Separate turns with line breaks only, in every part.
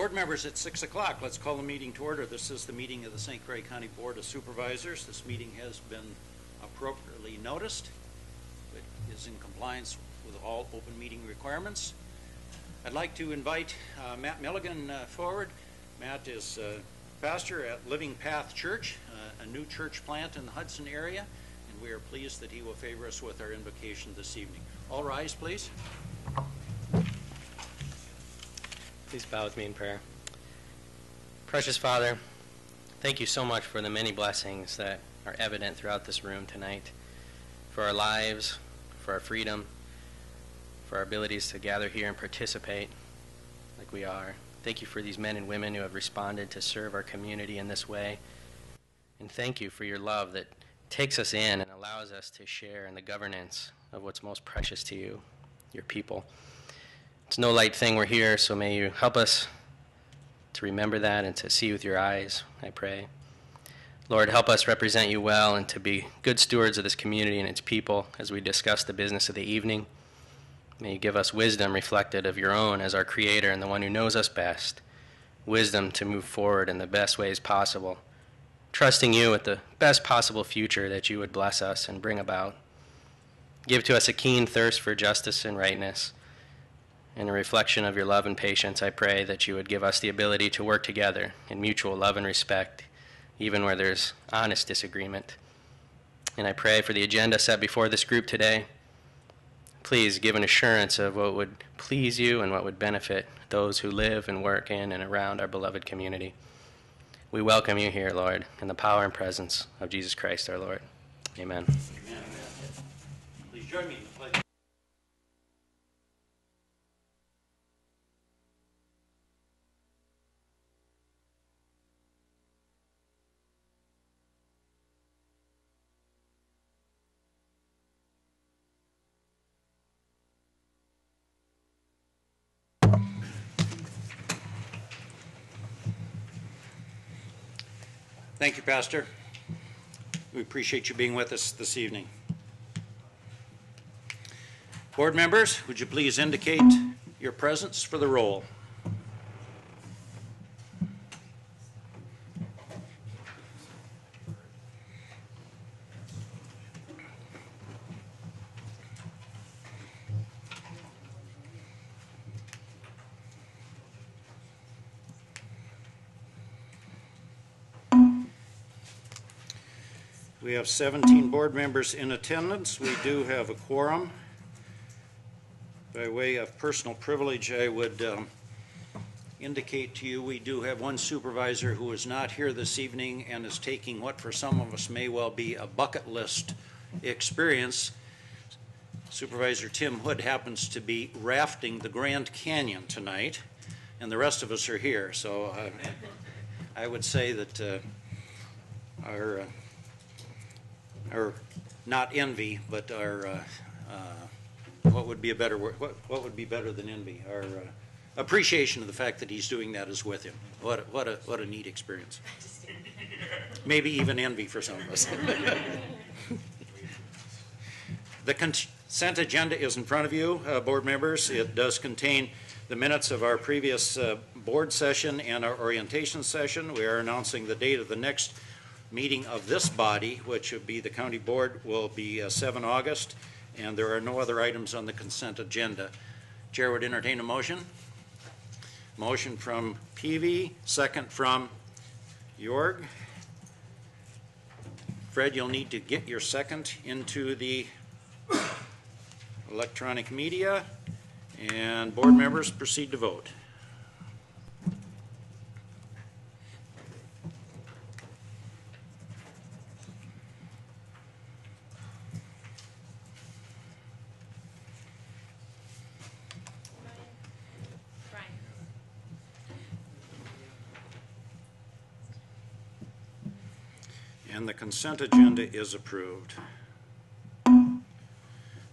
Board members, at 6 o'clock. Let's call the meeting to order. This is the meeting of the St. Croix County Board of Supervisors. This meeting has been appropriately noticed. It is in compliance with all open meeting requirements. I'd like to invite Matt Milligan forward. Matt is pastor at Living Path Church, a new church plant in the Hudson area, and we are pleased that he will favor us with our invocation this evening. All rise, please.
Please bow with me in prayer. Precious Father, thank you so much for the many blessings that are evident throughout this room tonight, for our lives, for our freedom, for our abilities to gather here and participate like we are. Thank you for these men and women who have responded to serve our community in this way. And thank you for your love that takes us in and allows us to share in the governance of what's most precious to you, your people. It's no light thing we're here, so may you help us to remember that and to see with your eyes, I pray. Lord, help us represent you well and to be good stewards of this community and its people as we discuss the business of the evening. May you give us wisdom reflected of your own as our Creator and the one who knows us best, wisdom to move forward in the best ways possible, trusting you with the best possible future that you would bless us and bring about. Give to us a keen thirst for justice and rightness. In a reflection of your love and patience, I pray that you would give us the ability to work together in mutual love and respect, even where there's honest disagreement. And I pray for the agenda set before this group today. Please give an assurance of what would please you and what would benefit those who live and work in and around our beloved community. We welcome you here, Lord, in the power and presence of Jesus Christ our Lord. Amen.
Amen. Please join me in the pledge. Thank you, Pastor. We appreciate you being with us this evening. Board members, would you please indicate your presence for the roll? We have 17 board members in attendance. We do have a quorum. By way of personal privilege, I would indicate to you we do have one supervisor who is not here this evening and is taking what for some of us may well be a bucket list experience. Supervisor Tim Hood happens to be rafting the Grand Canyon tonight, and the rest of us are here. So I would say that our not envy, but our what would be a better word? What would be better than envy? Our appreciation of the fact that he's doing that is with him. What a neat experience. Maybe even envy for some of us. The consent agenda is in front of you, board members. It does contain the minutes of our previous board session and our orientation session. We are announcing the date of the next meeting of this body, which would be the county board, will be 7 August, and there are no other items on the consent agenda. Chair would entertain a motion. Motion from Peavy, second from Jorg. Fred, you'll need to get your second into the electronic media, and board members proceed to vote. And the consent agenda is approved. I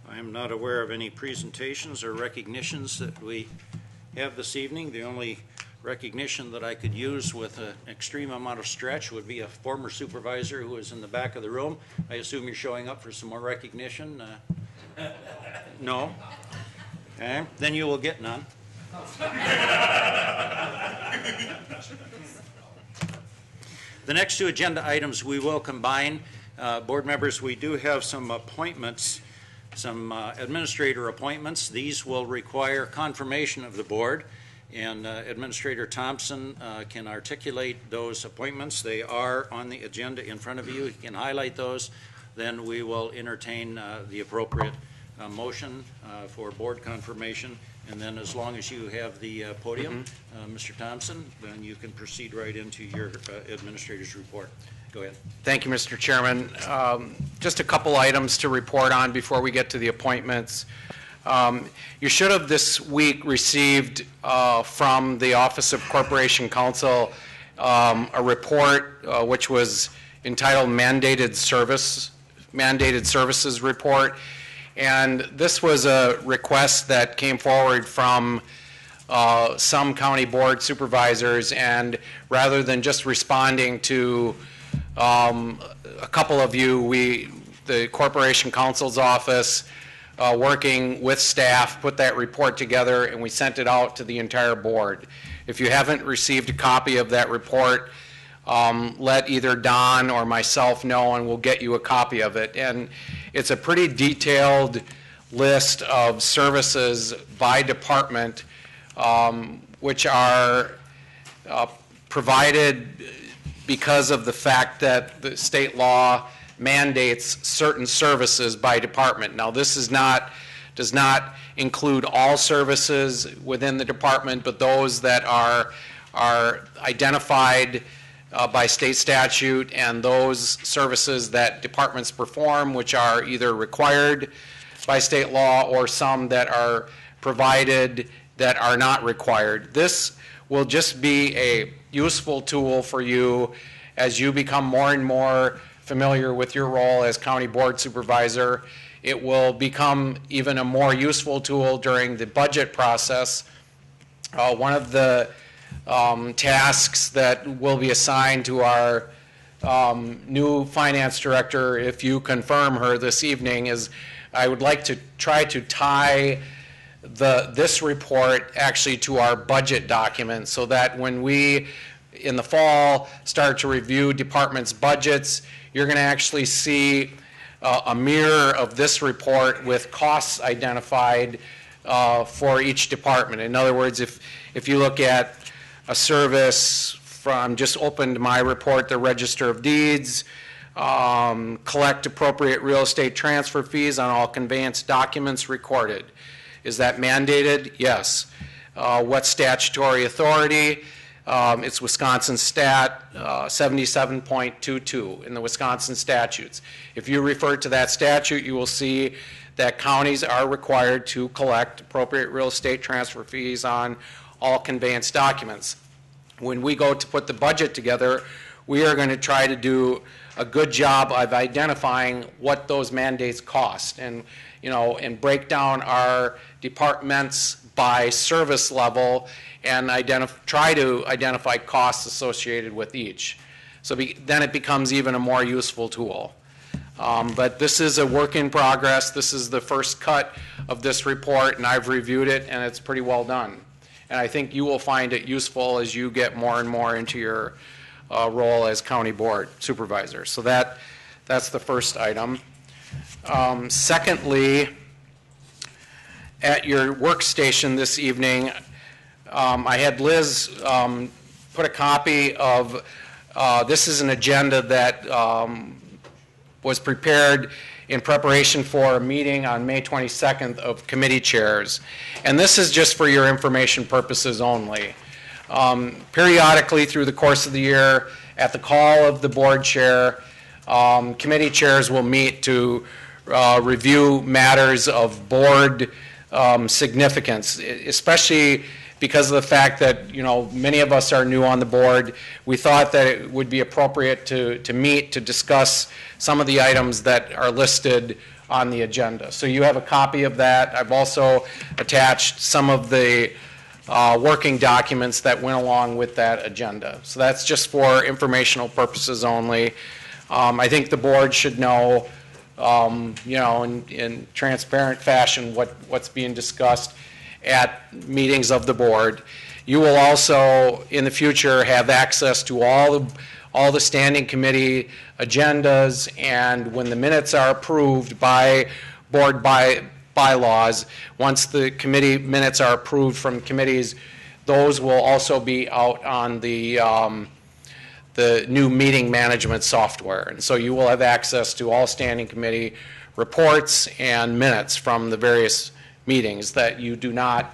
am not aware of any presentations or recognitions that we have this evening. The only recognition that I could use with an extreme amount of stretch would be a former supervisor who is in the back of the room. I assume you're showing up for some more recognition? No? Okay, then you will get none. The next two agenda items we will combine. Board members, we do have some appointments, some administrator appointments. These will require confirmation of the board, and Administrator Thompson can articulate those appointments. They are on the agenda in front of you. He can highlight those. Then we will entertain the appropriate motion for board confirmation. And then as long as you have the podium, Mr. Thompson, then you can proceed right into your administrator's report. Go ahead.
Thank you, Mr. Chairman. Just a couple items to report on before we get to the appointments. You should have this week received from the Office of Corporation Counsel a report which was entitled Mandated Services Report. And this was a request that came forward from some county board supervisors, and rather than just responding to a couple of you, the Corporation Counsel's office, working with staff, put that report together, and we sent it out to the entire board. If you haven't received a copy of that report, let either Don or myself know, and we'll get you a copy of it. And it's a pretty detailed list of services by department which are provided because of the fact that the state law mandates certain services by department. Now, this does not include all services within the department, but those that are identified by state statute, and those services that departments perform, which are either required by state law or some that are provided that are not required. This will just be a useful tool for you as you become more and more familiar with your role as county board supervisor. It will become even a more useful tool during the budget process. One of the tasks that will be assigned to our new finance director, if you confirm her this evening, is I would like to try to tie this report actually to our budget document, so that when we in the fall start to review departments' budgets, you're going to actually see a mirror of this report with costs identified for each department. In other words, if you look at a service from, just opened my report, the Register of Deeds, collect appropriate real estate transfer fees on all conveyance documents recorded. Is that mandated? Yes. What statutory authority? It's Wisconsin Stat 77.22 in the Wisconsin statutes. If you refer to that statute, you will see that counties are required to collect appropriate real estate transfer fees on all conveyance documents. When we go to put the budget together, we are going to try to do a good job of identifying what those mandates cost, and break down our departments by service level and try to identify costs associated with each. So then it becomes even a more useful tool. But this is a work in progress. This is the first cut of this report, and I've reviewed it, and it's pretty well done. And I think you will find it useful as you get more and more into your role as county board supervisor. So that's the first item. Secondly, at your workstation this evening, I had Liz put a copy of, this is an agenda that was prepared in preparation for a meeting on May 22nd of committee chairs. And this is just for your information purposes only. Periodically through the course of the year, at the call of the board chair, committee chairs will meet to review matters of board significance, especially because of the fact that many of us are new on the board. We thought that it would be appropriate to meet to discuss some of the items that are listed on the agenda. So you have a copy of that. I've also attached some of the working documents that went along with that agenda. So that's just for informational purposes only. I think the board should know, in transparent fashion what's being discussed at meetings of the board. You will also, in the future, have access to all the standing committee agendas, and when the minutes are approved by board bylaws, once the committee minutes are approved from committees, those will also be out on the new meeting management software. And so you will have access to all standing committee reports and minutes from the various meetings that you do not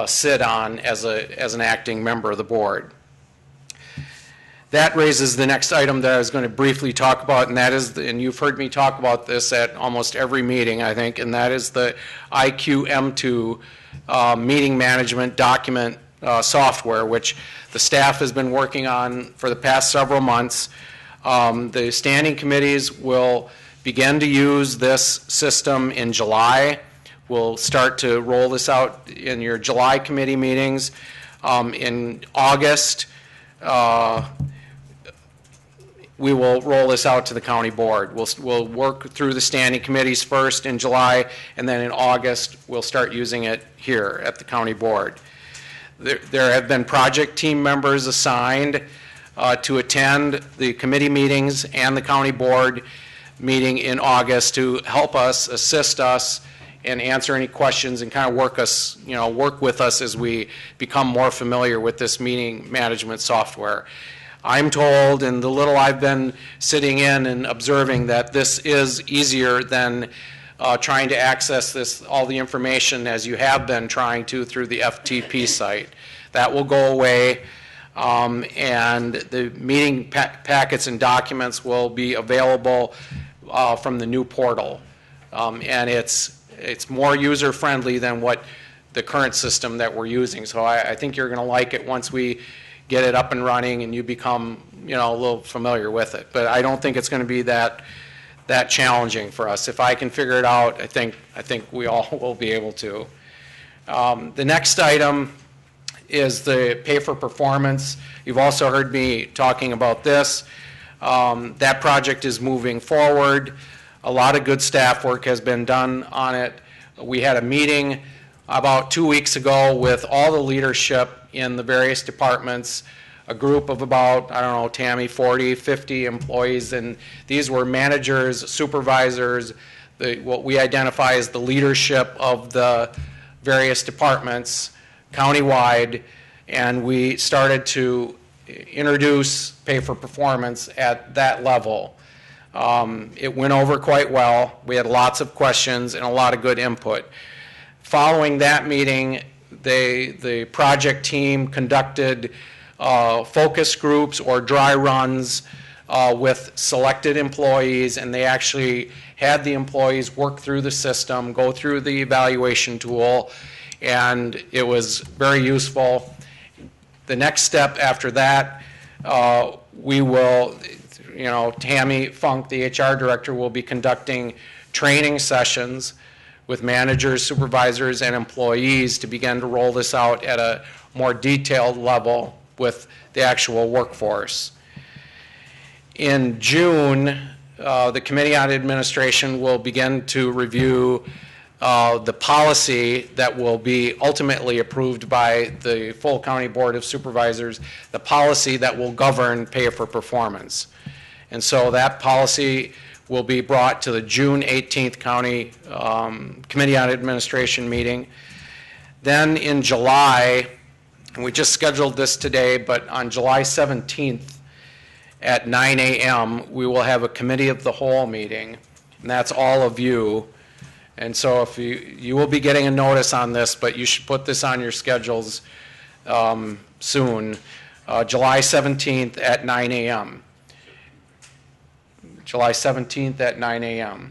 sit on as an acting member of the board. That raises the next item that I was going to briefly talk about, and that is, and you've heard me talk about this at almost every meeting, I think, and that is the IQM2 meeting management document software, which the staff has been working on for the past several months. The standing committees will begin to use this system in July. We'll start to roll this out in your July committee meetings. In August, we will roll this out to the county board. We'll work through the standing committees first in July, and then in August, we'll start using it here at the county board. There have been project team members assigned to attend the committee meetings and the county board meeting in August to help us, assist us, and answer any questions and kind of work with us as we become more familiar with this meeting management software. I'm told, and the little I've been sitting in and observing, that this is easier than trying to access all the information as you have been trying to through the FTP site. That will go away, and the meeting packets and documents will be available from the new portal. And it's more user-friendly than what the current system that we're using. So I think you're going to like it once we get it up and running and you become, a little familiar with it. But I don't think it's going to be that challenging for us. If I can figure it out, I think we all will be able to. The next item is the pay for performance. You've also heard me talking about this. That project is moving forward. A lot of good staff work has been done on it. We had a meeting about 2 weeks ago with all the leadership in the various departments, a group of about, I don't know, Tammy, 40, 50 employees, and these were managers, supervisors, what we identify as the leadership of the various departments countywide, and we started to introduce pay for performance at that level. It went over quite well. We had lots of questions and a lot of good input. Following that meeting, the project team conducted focus groups or dry runs with selected employees, and they actually had the employees work through the system, go through the evaluation tool, and it was very useful. The next step after that, we will, Tammy Funk, the HR director, will be conducting training sessions with managers, supervisors, and employees to begin to roll this out at a more detailed level with the actual workforce. In June, the Committee on Administration will begin to review the policy that will be ultimately approved by the full County Board of Supervisors, the policy that will govern pay for performance. And so that policy will be brought to the June 18th County Committee on Administration meeting. Then in July, and we just scheduled this today, but on July 17th at 9 a.m., we will have a Committee of the Whole meeting, and that's all of you. And so if you will be getting a notice on this, but you should put this on your schedules soon, July 17th at 9 a.m. July 17th at 9 a.m.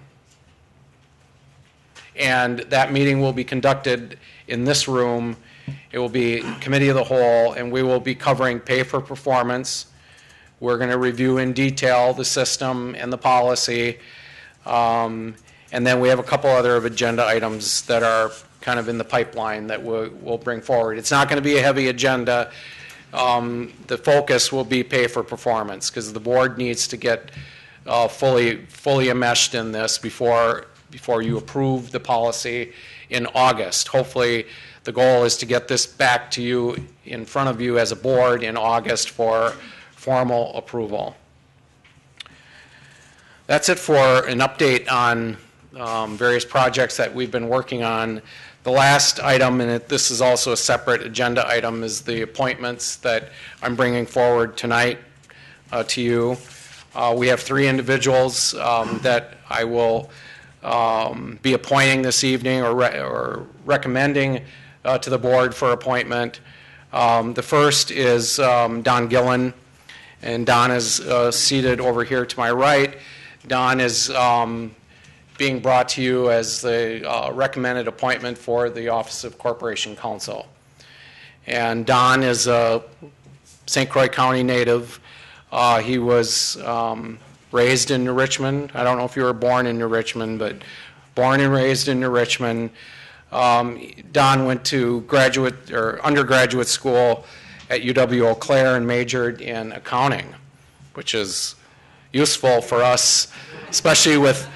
And that meeting will be conducted in this room. It will be Committee of the Whole, and we will be covering pay for performance. We're going to review in detail the system and the policy. And then we have a couple other agenda items that are kind of in the pipeline that we'll bring forward. It's not going to be a heavy agenda. The focus will be pay for performance because the board needs to get fully enmeshed in this before you approve the policy in August. Hopefully the goal is to get this back to you, in front of you as a board in August for formal approval. That's it for an update on various projects that we've been working on. The last item, and this is also a separate agenda item, is the appointments that I'm bringing forward tonight to you. We have 3 individuals that I will be appointing this evening, or recommending to the board for appointment. The first is Don Gillen, and Don is seated over here to my right. Don is being brought to you as the recommended appointment for the Office of Corporation Counsel. And Don is a St. Croix County native. He was raised in New Richmond. I don't know if you were born in New Richmond, but born and raised in New Richmond. Don went to graduate or undergraduate school at UW-Eau Claire and majored in accounting, which is useful for us, especially with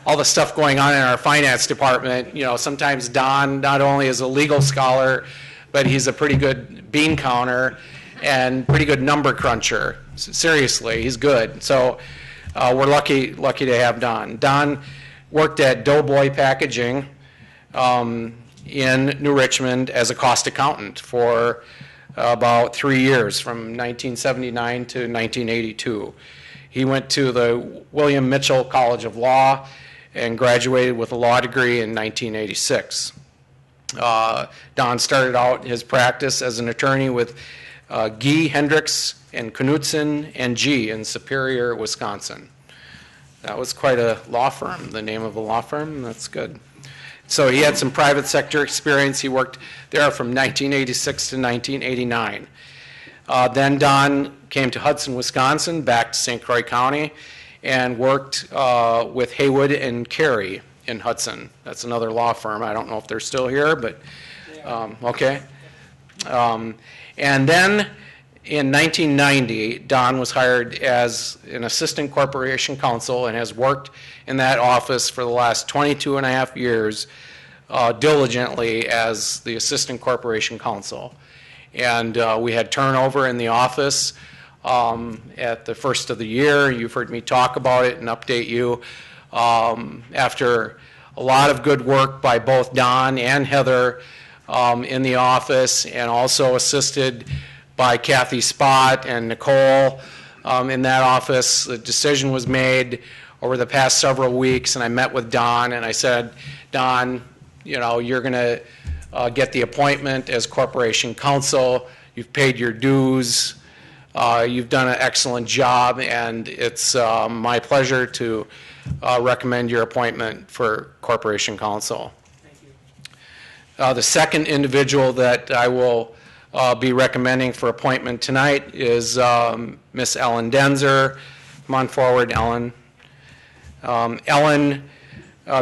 all the stuff going on in our finance department. You know, sometimes Don not only is a legal scholar, but he's a pretty good bean counter and pretty good number cruncher. Seriously, he's good. So we're lucky to have Don. Don worked at Doughboy Packaging in New Richmond as a cost accountant for about 3 years, from 1979 to 1982. He went to the William Mitchell College of Law and graduated with a law degree in 1986. Don started out his practice as an attorney with Gee, Hendricks, and Knudsen and G in Superior, Wisconsin. That was quite a law firm, the name of a law firm. That's good. So he had some private sector experience. He worked there from 1986 to 1989. Then Don came to Hudson, Wisconsin, back to St. Croix County, and worked with Haywood and Carey in Hudson. That's another law firm. I don't know if they're still here, but okay. And then in 1990, Don was hired as an assistant corporation counsel and has worked in that office for the last 22 and a half years diligently as the assistant corporation counsel. And we had turnover in the office at the first of the year. You've heard me talk about it and update you. After a lot of good work by both Don and Heather in the office, and also assisted by Kathy Spott and Nicole in that office, the decision was made over the past several weeks, and I met with Don and I said, Don, you know, you're going to get the appointment as corporation counsel. You've paid your dues. You've done an excellent job, and it's my pleasure to recommend your appointment for corporation counsel.
Thank you.
The second individual that I will be recommending for appointment tonight is Miss Ellen Denzer. Come on forward, Ellen. Ellen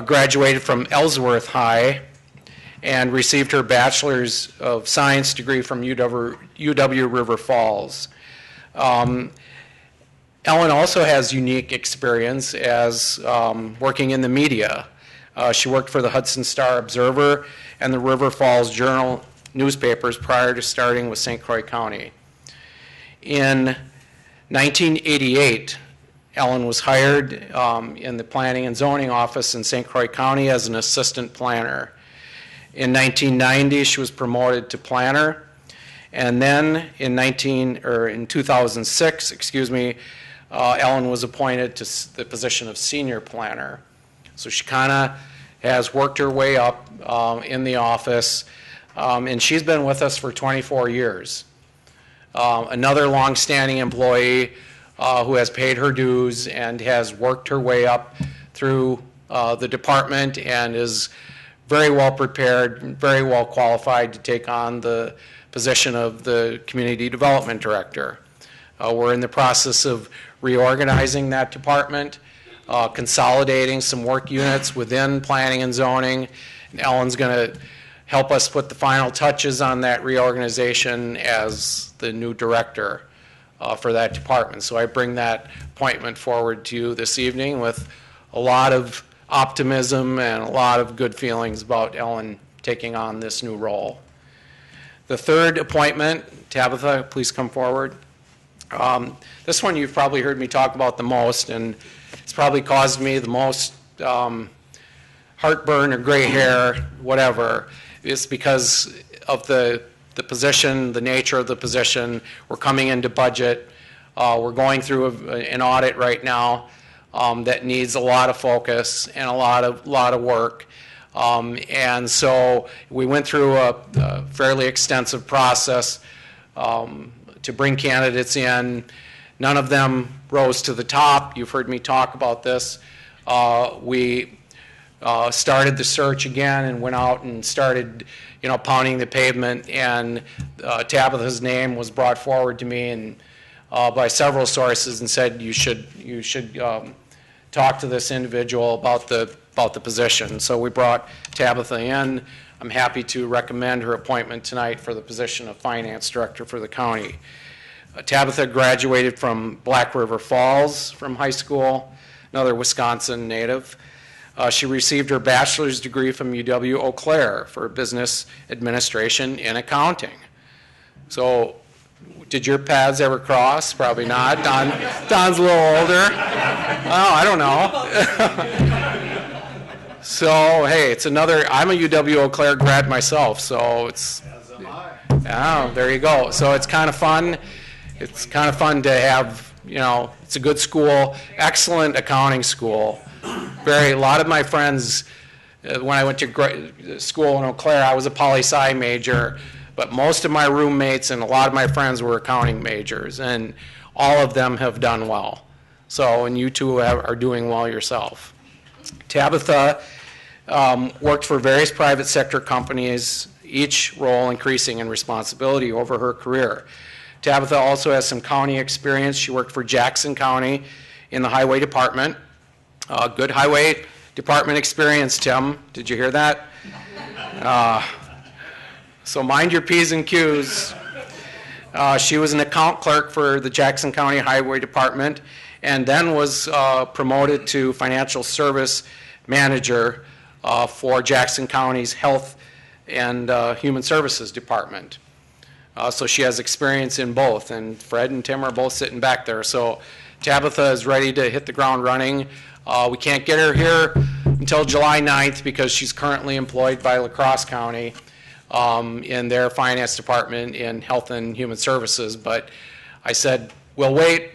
graduated from Ellsworth High and received her Bachelor's of Science degree from UW River Falls. Ellen also has unique experience as working in the media. She worked for the Hudson Star Observer and the River Falls Journal newspapers prior to starting with St. Croix County. In 1988, Ellen was hired in the Planning and Zoning Office in St. Croix County as an assistant planner. In 1990, she was promoted to planner. And then in 2006, Ellen was appointed to the position of senior planner. So she kind of has worked her way up in the office, and she's been with us for 24 years. Another long-standing employee who has paid her dues and has worked her way up through the department and is very well prepared, very well qualified to take on the position of the Community Development Director. We're in the process of reorganizing that department, consolidating some work units within planning and zoning, and Ellen's going to help us put the final touches on that reorganization as the new director for that department. So I bring that appointment forward to you this evening with a lot of optimism and a lot of good feelings about Ellen taking on this new role. The third appointment, Tabitha, please come forward. This one you've probably heard me talk about the most, and it's probably caused me the most heartburn or gray hair, whatever. It's because of the position, the nature of the position. We're coming into budget. We're going through an audit right now that needs a lot of focus and a lot of work. And so we went through a fairly extensive process to bring candidates in. None of them rose to the top. You've heard me talk about this. We started the search again and went out and started, pounding the pavement. And Tabitha's name was brought forward to me and by several sources and said you should talk to this individual about the position. So we brought Tabitha in. I'm happy to recommend her appointment tonight for the position of Finance Director for the county. Tabitha graduated from Black River Falls from high school, another Wisconsin native. She received her bachelor's degree from UW-Eau Claire for business administration and accounting. So did your paths ever cross? Probably not. Don's a little older. Oh, I don't know. So, hey, it's another, I'm a UW-Eau Claire grad myself, so it's,
As am I.
yeah, there you go. So it's kind of fun. It's kind of fun to have, it's a good school, excellent accounting school. A lot of my friends, when I went to school in Eau Claire, I was a poli-sci major, but most of my roommates and a lot of my friends were accounting majors, and all of them have done well. So, and you two are doing well yourself. Tabitha worked for various private sector companies, each role increasing in responsibility over her career. Tabitha also has some county experience. She worked for Jackson County in the highway department. Good highway department experience, Tim. Did you hear that? So mind your P's and Q's. She was an account clerk for the Jackson County Highway Department and then was promoted to financial service manager for Jackson County's Health and Human Services Department. So she has experience in both, and Fred and Tim are both sitting back there. So Tabitha is ready to hit the ground running. We can't get her here until July 9th because she's currently employed by La Crosse County in their finance department in Health and Human Services. But I said, we'll wait.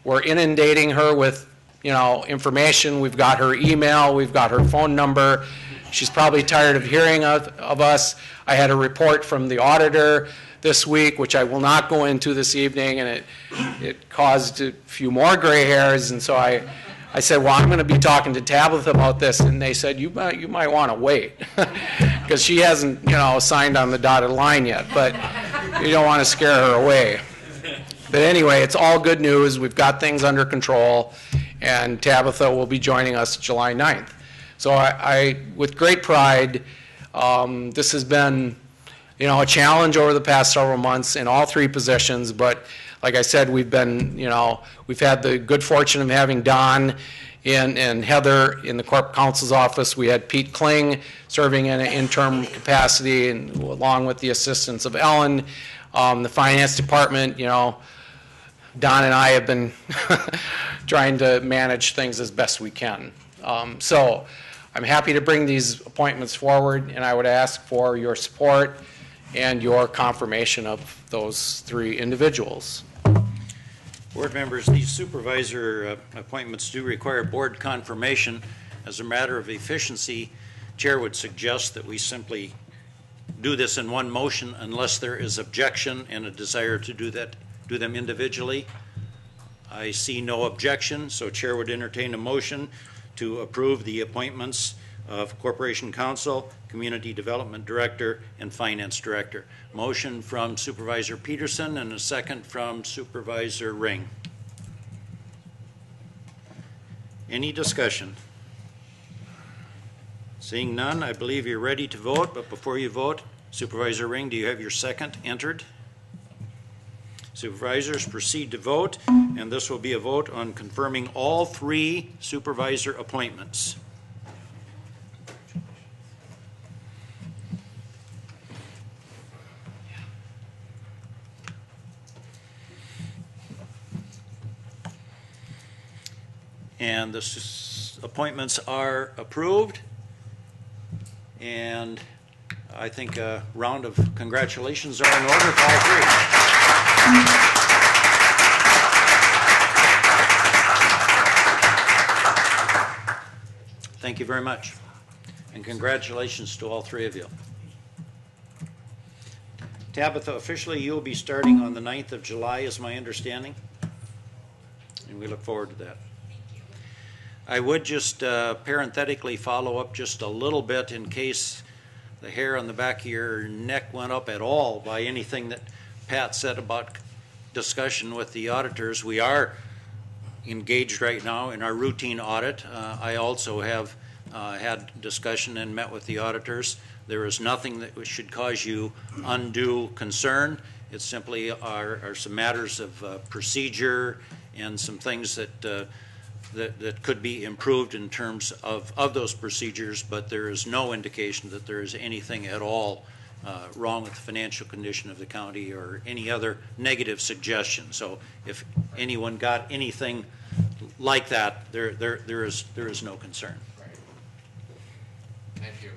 We're inundating her with, information. We've got her email. We've got her phone number. She's probably tired of hearing of us. I had a report from the auditor this week, which I will not go into this evening, and it caused a few more gray hairs. And so I said, well, I'm going to be talking to Tabitha about this. And they said, you might want to wait because she hasn't, signed on the dotted line yet. But you don't want to scare her away. But anyway, it's all good news. We've got things under control. And Tabitha will be joining us July 9th. So I with great pride, this has been, a challenge over the past several months in all three positions. But like I said, we've been, we've had the good fortune of having Don and Heather in the Corp Counsel's office. We had Pete Kling serving in an interim capacity, and along with the assistance of Ellen. The finance department, Don and I have been trying to manage things as best we can. So I'm happy to bring these appointments forward, and I would ask for your support and your confirmation of those three individuals.
Board members, these supervisor appointments do require board confirmation. As a matter of efficiency, Chair would suggest that we simply do this in one motion unless there is objection and a desire to do them individually. I see no objection, so Chair would entertain a motion to approve the appointments of Corporation Counsel, Community Development Director, and Finance Director. Motion from Supervisor Peterson and a second from Supervisor Ring. Any discussion? Seeing none, I believe you're ready to vote, but before you vote, Supervisor Ring, do you have your second entered? Supervisors, proceed to vote, and this will be a vote on confirming all three supervisor appointments. And the appointments are approved. And I think a round of congratulations are in order for all three. Thank you very much. And congratulations to all three of you. Tabitha, officially you'll be starting on the 9th of July, is my understanding. And we look forward to that. I would just parenthetically follow up just a little bit in case the hair on the back of your neck went up at all by anything that Pat said about discussion with the auditors. We are engaged right now in our routine audit. I also have had discussion and met with the auditors. There is nothing that should cause you undue concern. It simply are some matters of procedure and some things that that could be improved in terms of those procedures, but there is no indication that there is anything at all wrong with the financial condition of the county or any other negative suggestion. So if anyone got anything like that, there is no concern.
Thank you.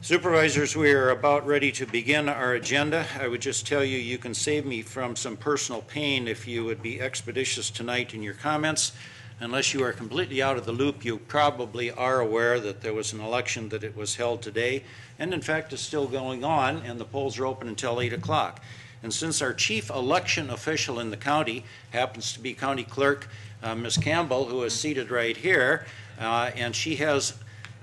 Supervisors, we are about ready to begin our agenda. I would just tell you, you can save me from some personal pain if you would be expeditious tonight in your comments. Unless you are completely out of the loop, you probably are aware that there was an election, that it was held today, and in fact is still going on, and the polls are open until 8 o'clock. And since our chief election official in the county happens to be County Clerk Ms. Campbell, who is seated right here, and she has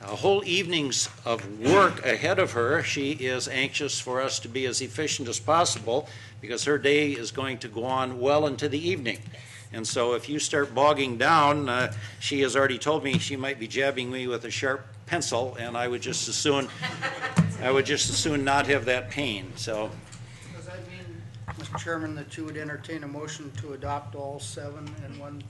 a whole evening's of work ahead of her. She is anxious for us to be as efficient as possible because her day is going to go on well into the evening. And so if you start bogging down, she has already told me she might be jabbing me with a sharp pencil, and I would just as soon not have that pain. So
Does that mean, Mr. Chairman, that you would entertain a motion to adopt all 7 in one?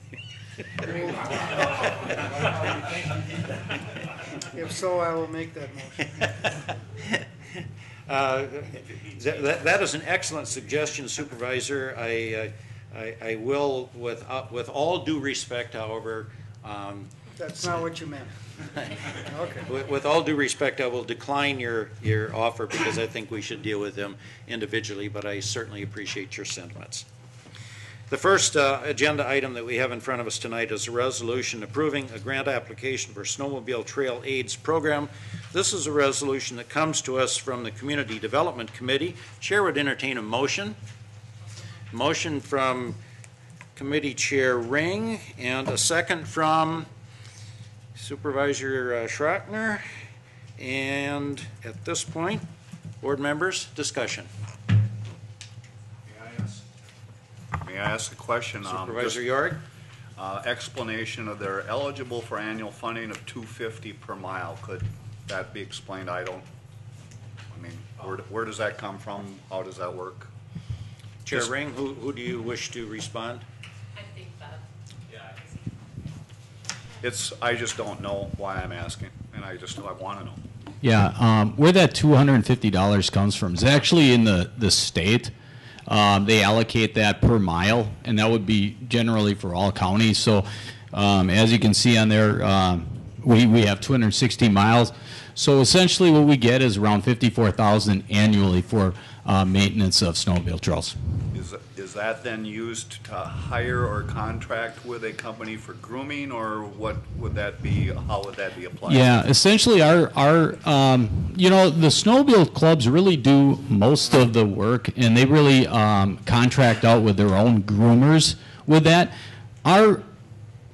If so, I will make that motion.
That is an excellent suggestion, Supervisor. I will, with all due respect, however.
That's not what you meant. Okay.
With all due respect, I will decline your offer because I think we should deal with them individually, but I certainly appreciate your sentiments. The first agenda item that we have in front of us tonight is a resolution approving a grant application for Snowmobile Trail AIDS Program. This is a resolution that comes to us from the Community Development Committee. Chair would entertain a motion. Motion from Committee Chair Ring and a second from Supervisor Schrockner. And at this point, board members, discussion.
May I ask a question?
Supervisor York?
Explanation of they're eligible for annual funding of $250 per mile. Could that be explained? I mean, where does that come from? How does that work?
Chair Ring, who do you wish to respond?
I think that.
I just don't know why I'm asking, and I want to know.
Yeah, where that $250 comes from is actually in the state. They allocate that per mile, and that would be generally for all counties. So as you can see on there, we have 260 miles. So essentially what we get is around $54,000 annually for maintenance of snowmobile trails.
Is that then used to hire or contract with a company for grooming, or what would that be? How would that be applied?
Yeah, essentially our you know, the snowmobile clubs really do most of the work, and they really contract out with their own groomers with that. Our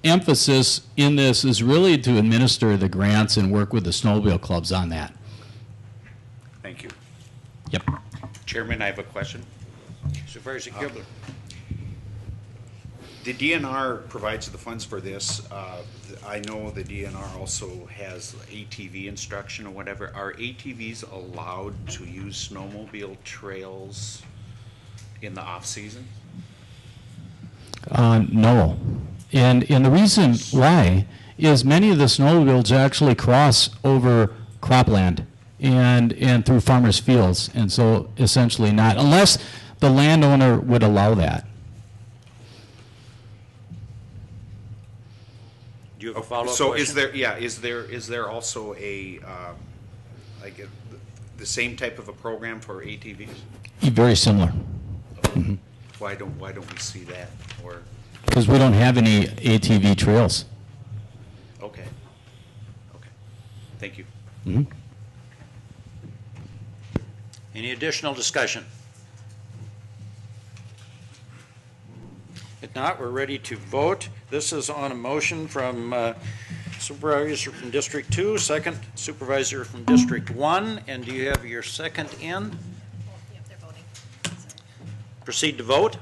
emphasis in this is really to administer the grants and work with the snowmobile clubs on that.
Thank you.
Yep.
Chairman, I have a question.
Supervisor Kibler.
The DNR provides the funds for this. I know the DNR also has ATV instruction or whatever. Are ATVs allowed to use snowmobile trails in the off-season?
No. And the reason why is many of the snowmobiles actually cross over cropland and through farmers' fields, and so essentially not, unless the landowner would allow that.
Do you have a follow-up
So
question?
is there also the same type of a program for ATVs?
Very similar,
Why don't we see that? Or,
because we don't have any ATV trails.
okay. Thank you.
Any additional discussion? If not, we're ready to vote. This is on a motion from Supervisor from District 2, second Supervisor from District 1, and do you have your second in?
Yep, they're voting.
Proceed to vote.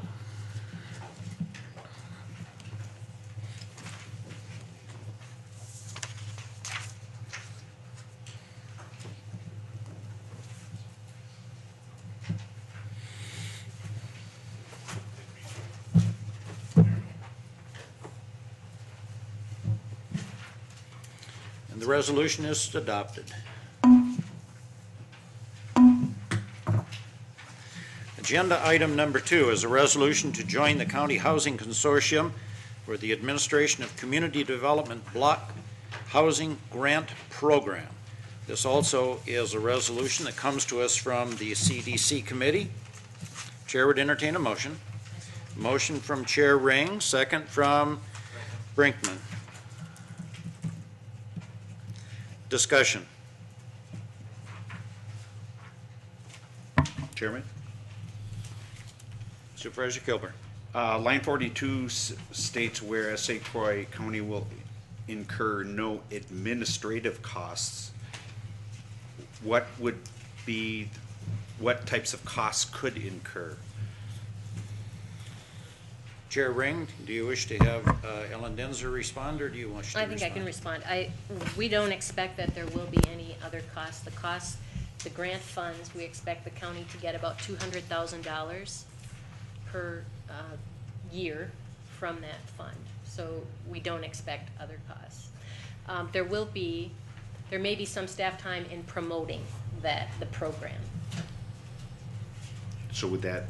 And the resolution is adopted. Agenda item number 2 is a resolution to join the County Housing Consortium for the Administration of Community Development Block Housing Grant Program. This also is a resolution that comes to us from the CDC Committee. Chair would entertain a motion. Motion from Chair Ring, second from Brinkman. Discussion.
Chairman?
Supervisor Kilburn.
Line 42 states whereas St. Croix County will incur no administrative costs. What types of costs could incur?
Chair Ring, do you wish to have Ellen Denzer respond, or do you wish to
I
respond?
think I can respond. We don't expect that there will be any other costs. The grant funds, we expect the county to get about $200,000 per year from that fund. So we don't expect other costs. There may be some staff time in promoting the program.
So would that,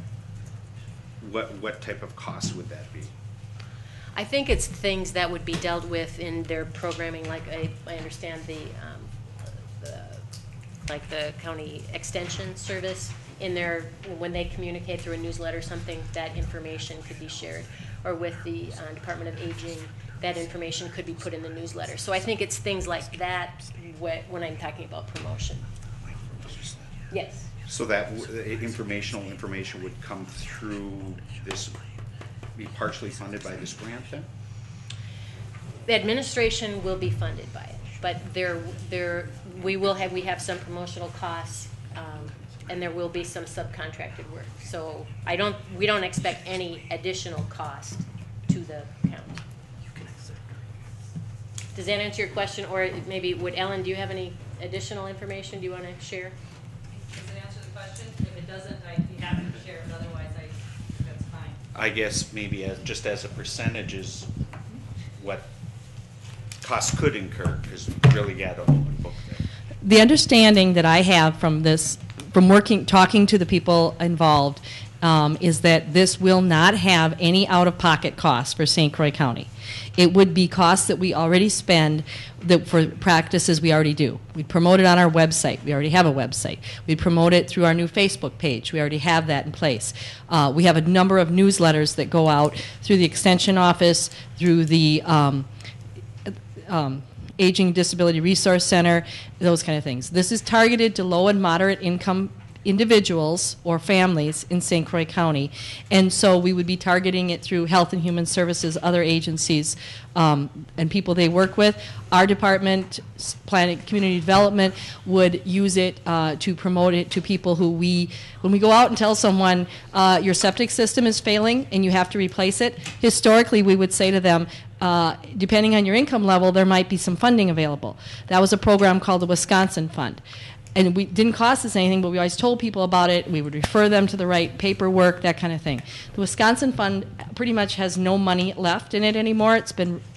what type of cost would that be?
I think it's things that would be dealt with in their programming, like I understand the county extension service in their, when they communicate through a newsletter, something, that information could be shared, or with the Department of Aging, that information could be put in the newsletter. So I think it's things like that when I'm talking about promotion. Yes.
So that information would come through this, be partially funded by this grant then?
The administration will be funded by it, but we have some promotional costs, and there will be some subcontracted work. So we don't expect any additional cost to the county. Does that answer your question, or maybe Ellen, do you have any additional information do you want to share?
Does it answer the question? If it doesn't, I'd be happy to share it, otherwise that's fine.
I guess maybe just as a percentage is what costs could incur is really the open book there.
The understanding that I have from this, from talking to the people involved, is that this will not have any out-of-pocket costs for St. Croix County. It would be costs that we already spend for practices we already do. We promote it on our website. We already have a website. We promote it through our new Facebook page. We already have that in place. We have a number of newsletters that go out through the Extension Office, through the Aging Disability Resource Center, those kind of things. This is targeted to low and moderate income individuals or families in St. Croix County, and so we would be targeting it through Health and Human Services, other agencies, and people they work with. Our department, Planning Community Development, would use it to promote it to people who when we go out and tell someone your septic system is failing and you have to replace it, historically we would say to them, depending on your income level, there might be some funding available. That was a program called the Wisconsin Fund. And it didn't cost us anything, but we always told people about it. We would refer them to the right paperwork, that kind of thing. The Wisconsin Fund pretty much has no money left in it anymore.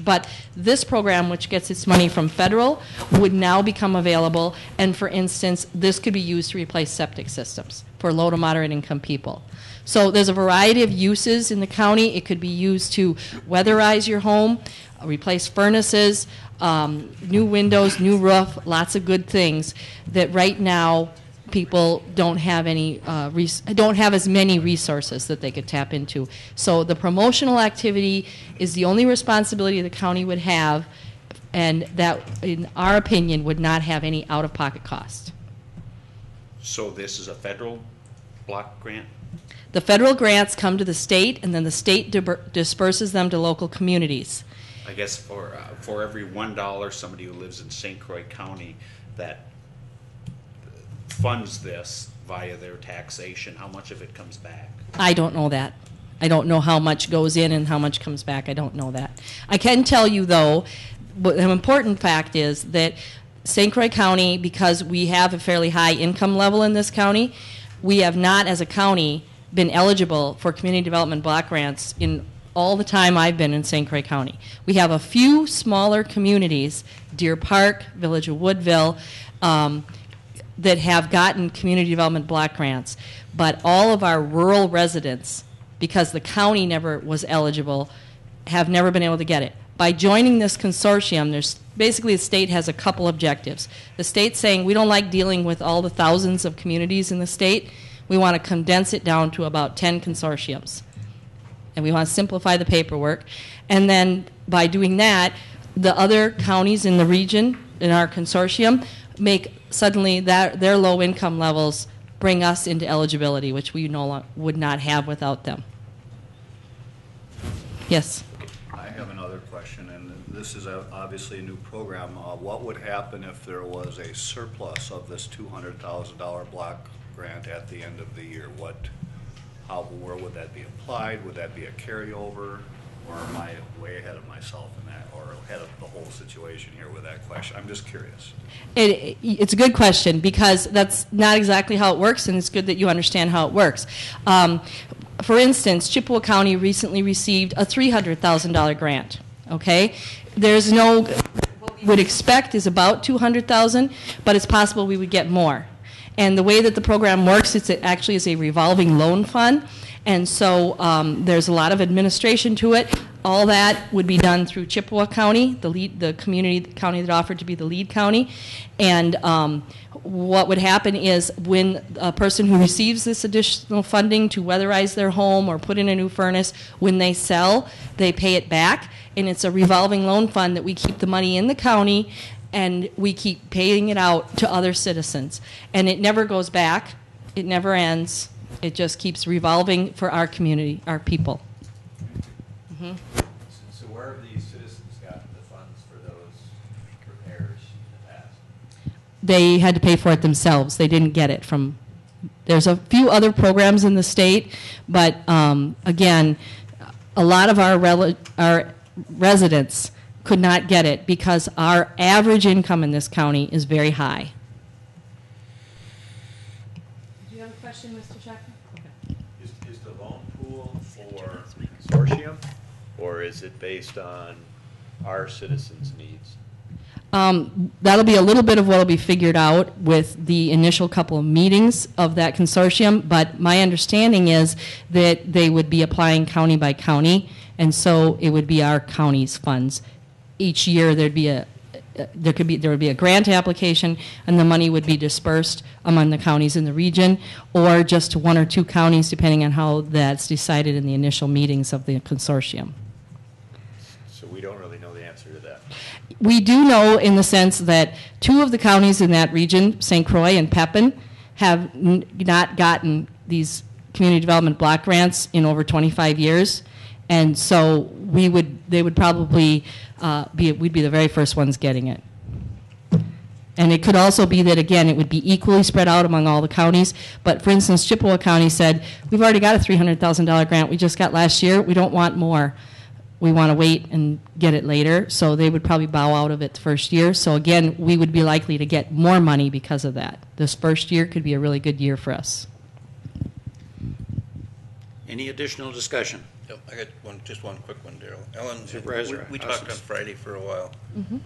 But this program, which gets its money from federal, would now become available. And for instance, this could be used to replace septic systems for low to moderate income people. So there's a variety of uses in the county. It could be used to weatherize your home, replace furnaces, new windows, new roof, lots of good things that right now people don't have don't have as many resources that they could tap into. So the promotional activity is the only responsibility the county would have, and that, in our opinion, would not have any out-of-pocket cost.
So this is a federal block grant?
The federal grants come to the state, and then the state disperses them to local communities.
I guess for every $1 somebody who lives in St. Croix County that funds this via their taxation, how much of it comes back?
I don't know that. I don't know how much goes in and how much comes back. I don't know that. I can tell you, though, but an important fact is that St. Croix County, because we have a fairly high income level in this county, we have not, as a county, been eligible for community development block grants in all the time I've been in St. Croix County. We have a few smaller communities, Deer Park, Village of Woodville, that have gotten community development block grants. But all of our rural residents, because the county never was eligible, have never been able to get it. By joining this consortium, there's basically the state has a couple objectives. The state's saying we don't like dealing with all the thousands of communities in the state. We want to condense it down to about 10 consortiums. And we want to simplify the paperwork. And then by doing that, the other counties in the region, in our consortium, make suddenly their low income levels bring us into eligibility, which we would not have without them. Yes?
I have another question, and this is obviously a new program. What would happen if there was a surplus of this $200,000 block grant at the end of the year? Where would that be applied? Would that be a carryover? Or am I way ahead of myself in that, or ahead of the whole situation here with that question? I'm just curious.
It's a good question, because that's not exactly how it works, and it's good that you understand how it works. For instance, Chippewa County recently received a $300,000 grant. Okay, there's no, what we would expect is about $200,000, but it's possible we would get more. And the way that the program works, it actually is a revolving loan fund. And so there's a lot of administration to it. All that would be done through Chippewa County, the community county that offered to be the lead county. And what would happen is when a person who receives this additional funding to weatherize their home or put in a new furnace, when they sell, they pay it back. And it's a revolving loan fund that we keep the money in the county, and we keep paying it out to other citizens. And it never goes back. It never ends. It just keeps revolving for our community, our people. Mm-hmm.
So where have these citizens gotten the funds for those repairs in the past?
They had to pay for it themselves. They didn't get it from... There's a few other programs in the state, but again, a lot of our residents could not get it because our average income in this county is very high.
Do you have a question, Mr. Schechter?
Okay.
Is the loan pool for consortium, or is it based on our citizens' needs?
That'll be a little bit of what will be figured out with the initial couple of meetings of that consortium, but my understanding is that they would be applying county by county, and so it would be our county's funds. Each year there would be a grant application, and the money would be dispersed among the counties in the region, or just to one or two counties, depending on how that's decided in the initial meetings of the consortium.
So we don't really know the answer to that.
We do know in the sense that two of the counties in that region, St. Croix and Pepin, have not gotten these community development block grants in over 25 years. And so they would probably we'd be the very first ones getting it. And it could also be that, again, it would be equally spread out among all the counties. But for instance, Chippewa County said, we've already got a $300,000 grant we just got last year. We don't want more. We want to wait and get it later. So they would probably bow out of it the first year. So again, we would be likely to get more money because of that. This first year could be a really good year for us.
Any additional discussion?
Yep, I got just one quick one, Daryl. Ellen,
Supervisor
we talked on
Hoskins.
Friday for a while.
Mm-hmm.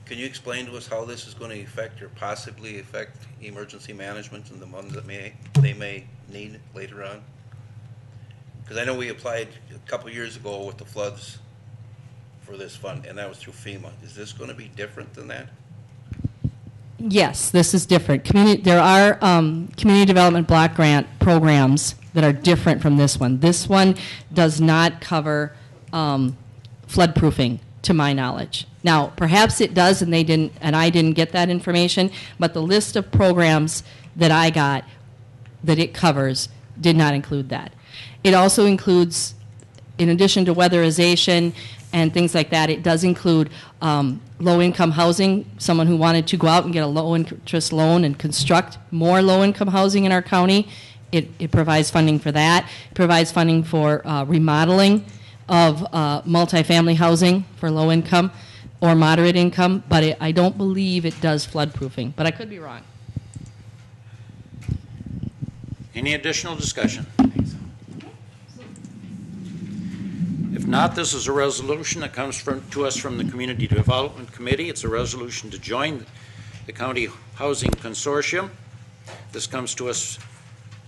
Can you explain to us how this is going to affect or possibly affect emergency management and the ones that they may need later on? Because I know we applied a couple years ago with the floods for this fund, and that was through FEMA. Is this going to be different than that?
Yes, this is different. There are community development block grant programs that are different from this one. This one does not cover floodproofing, to my knowledge. Now, perhaps it does, and I didn't get that information. But the list of programs that I got that it covers did not include that. It also includes, in addition to weatherization and things like that, it does include low-income housing, someone who wanted to go out and get a low-interest loan and construct more low-income housing in our county. It provides funding for that. It provides funding for remodeling of multifamily housing for low-income or moderate income, but I don't believe it does floodproofing, but I could be wrong.
Any additional discussion? If not, this is a resolution that comes to us from the Community Development Committee. It's a resolution to join the County Housing Consortium. This comes to us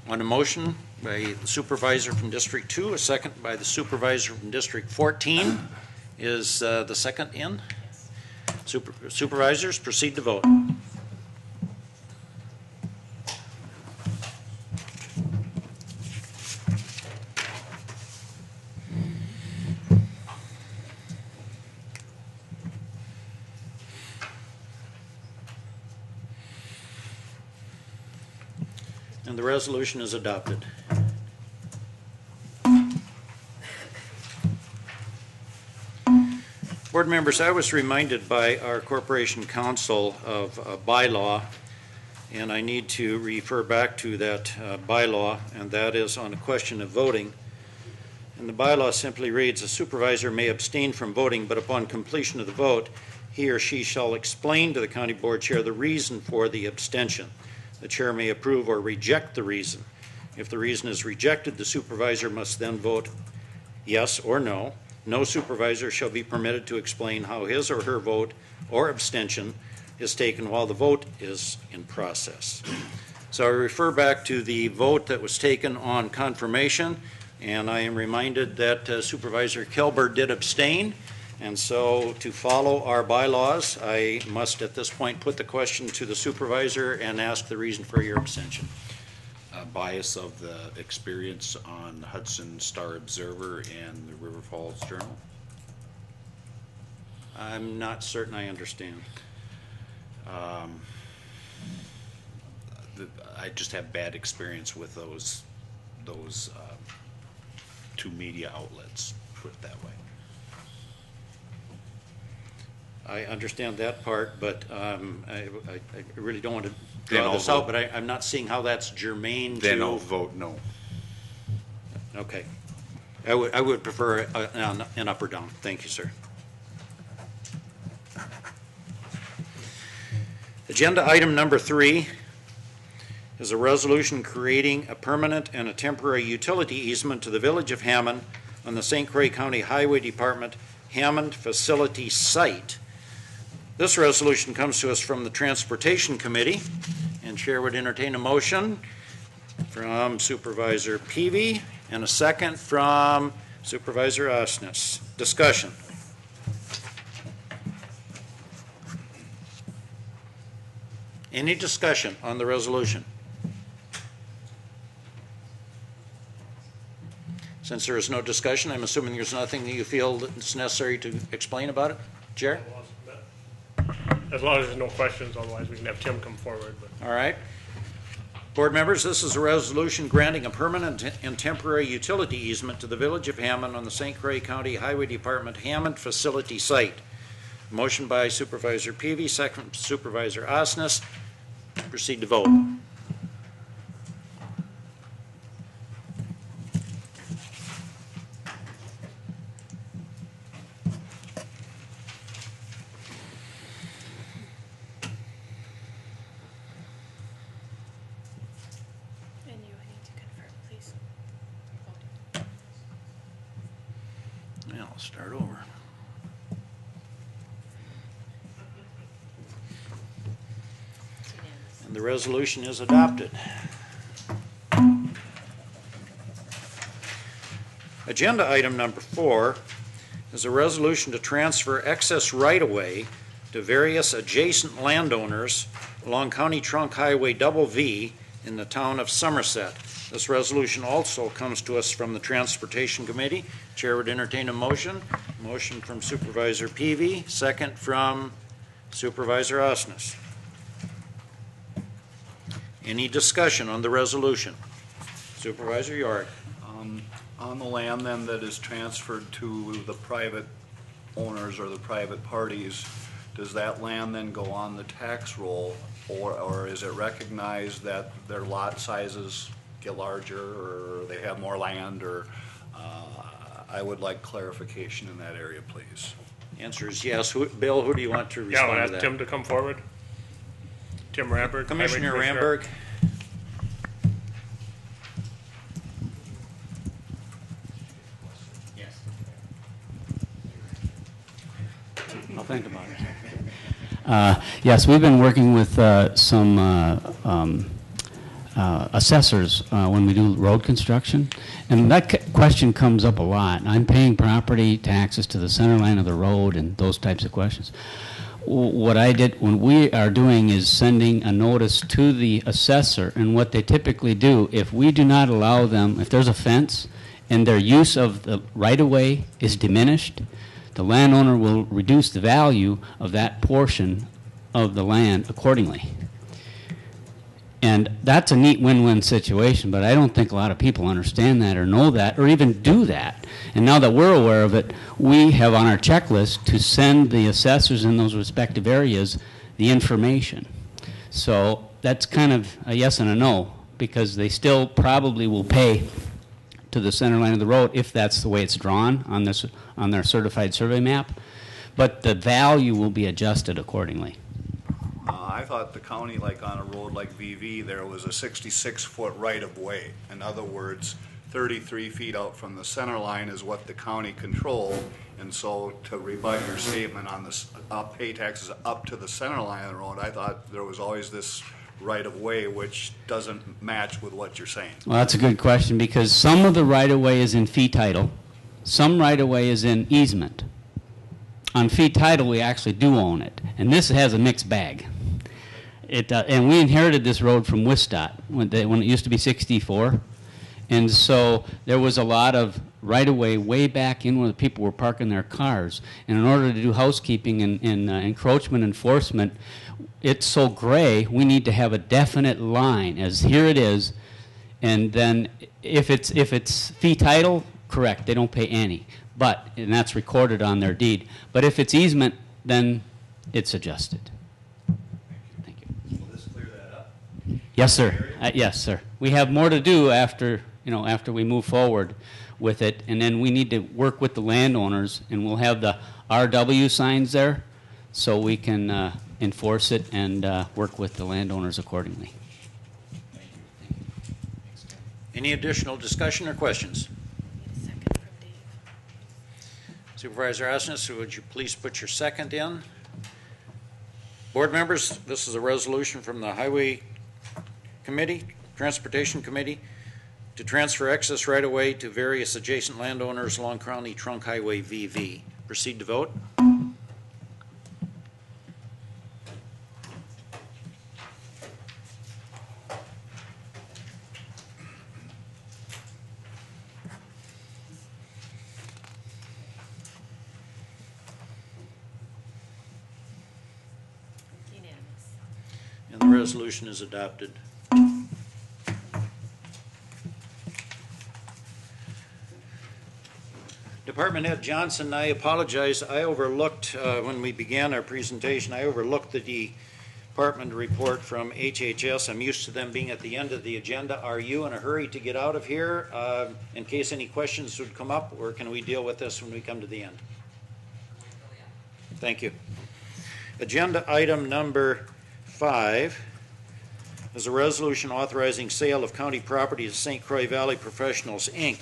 on a motion by the supervisor from District 2, a second by the supervisor from District 14. Is the second in? Supervisors, proceed to vote. And the resolution is adopted. Board members, I was reminded by our Corporation Counsel of a bylaw, and I need to refer back to that bylaw, and that is on a question of voting. And the bylaw simply reads, a supervisor may abstain from voting, but upon completion of the vote, he or she shall explain to the county board chair the reason for the abstention. The chair may approve or reject the reason. If the reason is rejected, the supervisor must then vote yes or no. No supervisor shall be permitted to explain how his or her vote or abstention is taken while the vote is in process. So I refer back to the vote that was taken on confirmation, and I am reminded that Supervisor Kilber did abstain. And so to follow our bylaws, I must at this point put the question to the supervisor and ask the reason for your abstention.
Bias of the experience on Hudson Star Observer and the River Falls Journal.
I'm not certain I understand.
I just have bad experience with those two media outlets, put it that way.
I understand that part, but I really don't want to draw this out, but I'm not seeing how that's germane to...
Then I'll vote no.
Okay. I would prefer an up or down. Thank you, sir. Agenda item number 3 is a resolution creating a permanent and a temporary utility easement to the Village of Hammond on the St. Croix County Highway Department Hammond Facility Site. This resolution comes to us from the Transportation Committee, and Chair would entertain a motion from Supervisor Peavy and a second from Supervisor Osnes. Discussion. Any discussion on the resolution? Since there is no discussion, I'm assuming there's nothing that you feel that's necessary to explain about it. Chair?
As long as there's no questions, otherwise we can have Tim come forward.
All right. Board members, this is a resolution granting a permanent and temporary utility easement to the Village of Hammond on the St. Croix County Highway Department Hammond Facility Site. Motion by Supervisor Peavy, second from Supervisor Osnes. Proceed to vote. I'll start over. And the resolution is adopted. Agenda item number 4 is a resolution to transfer excess right-of-way to various adjacent landowners along County Trunk Highway Double V in the town of Somerset. This resolution also comes to us from the Transportation Committee. Chair would entertain a motion. Motion from Supervisor Peavy, second from Supervisor Osnes. Any discussion on the resolution? Supervisor York.
On the land then that is transferred to the private owners or the private parties, does that land then go on the tax roll, or is it recognized that their lot sizes get larger or they have more land, or I would like clarification in that area, please.
Answer is yes. Bill, who do you want to
Yeah, I'll
respond to
ask
that?
Tim to come forward. Tim Ramberg.
Commissioner
Highway
Ramberg.
I'll think about it. Yes, we've been working with some assessors when we do road construction, and that question comes up a lot. I'm paying property taxes to the center line of the road and those types of questions. What I did, when we are doing, is sending a notice to the assessor, and what they typically do, if we do not allow them, if there's a fence and their use of the right-of-way is diminished, the landowner will reduce the value of that portion of the land accordingly. And that's a neat win-win situation, but I don't think a lot of people understand that or know that or even do that. And now that we're aware of it, we have on our checklist to send the assessors in those respective areas the information. So that's kind of a yes and a no, because they still probably will pay to the center line of the road if that's the way it's drawn on this, on their certified survey map, but the value will be adjusted accordingly.
I thought the county, like on a road like VV, there was a 66-foot right-of-way. In other words, 33 feet out from the center line is what the county control, and so to rebut your statement on this, pay taxes up to the center line of the road, I thought there was always this right-of-way which doesn't match with what you're saying.
Well, that's a good question, because some of the right-of-way is in fee title, some right-of-way is in easement. On fee title, we actually do own it, and this has a mixed bag. And we inherited this road from Wistot when it used to be 64, and so there was a lot of right-of-way way back in where the people were parking their cars. And in order to do housekeeping and encroachment enforcement, it's so gray, we need to have a definite line, as here it is, and then if it's fee title, correct, they don't pay any. And that's recorded on their deed. But if it's easement, then it's adjusted. Thank you.
Will this clear that up?
Yes, sir. Yes, sir. We have more to do after we move forward with it, and then we need to work with the landowners, and we'll have the RW signs there, so we can enforce it and work with the landowners accordingly.
Any additional discussion or questions? Supervisor Osnes, would you please put your second in? Board members, this is a resolution from the Highway Committee, Transportation Committee, to transfer excess right-of-way to various adjacent landowners along County Trunk Highway VV. Proceed to vote. And the resolution is adopted. Department Head Johnson, I apologize. I overlooked, when we began our presentation, I overlooked the department report from HHS. I'm used to them being at the end of the agenda. Are you in a hurry to get out of here in case any questions would come up, or can we deal with this when we come to the end? Thank you. Agenda item number 5 is a resolution authorizing sale of county property to St. Croix Valley Professionals, Inc.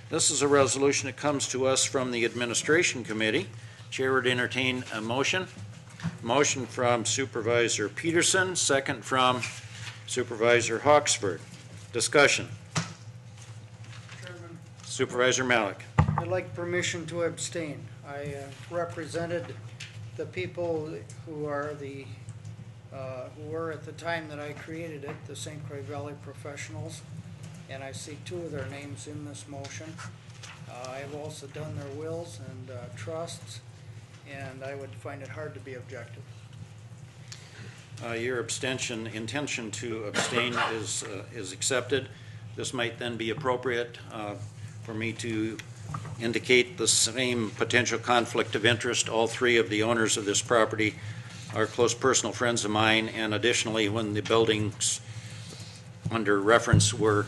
This is a resolution that comes to us from the Administration Committee. Chair would entertain a motion. Motion from Supervisor Peterson, second from Supervisor Hawksford. Discussion.
Chairman,
Supervisor Malik.
I'd like permission to abstain. I represented the people who are who were at the time that I created it, the St. Croix Valley Professionals, and I see two of their names in this motion. I have also done their wills and trusts, and I would find it hard to be objective.
Your intention to abstain is accepted. This might then be appropriate for me to indicate the same potential conflict of interest. All three of the owners of this property are close personal friends of mine, and additionally, when the buildings under reference were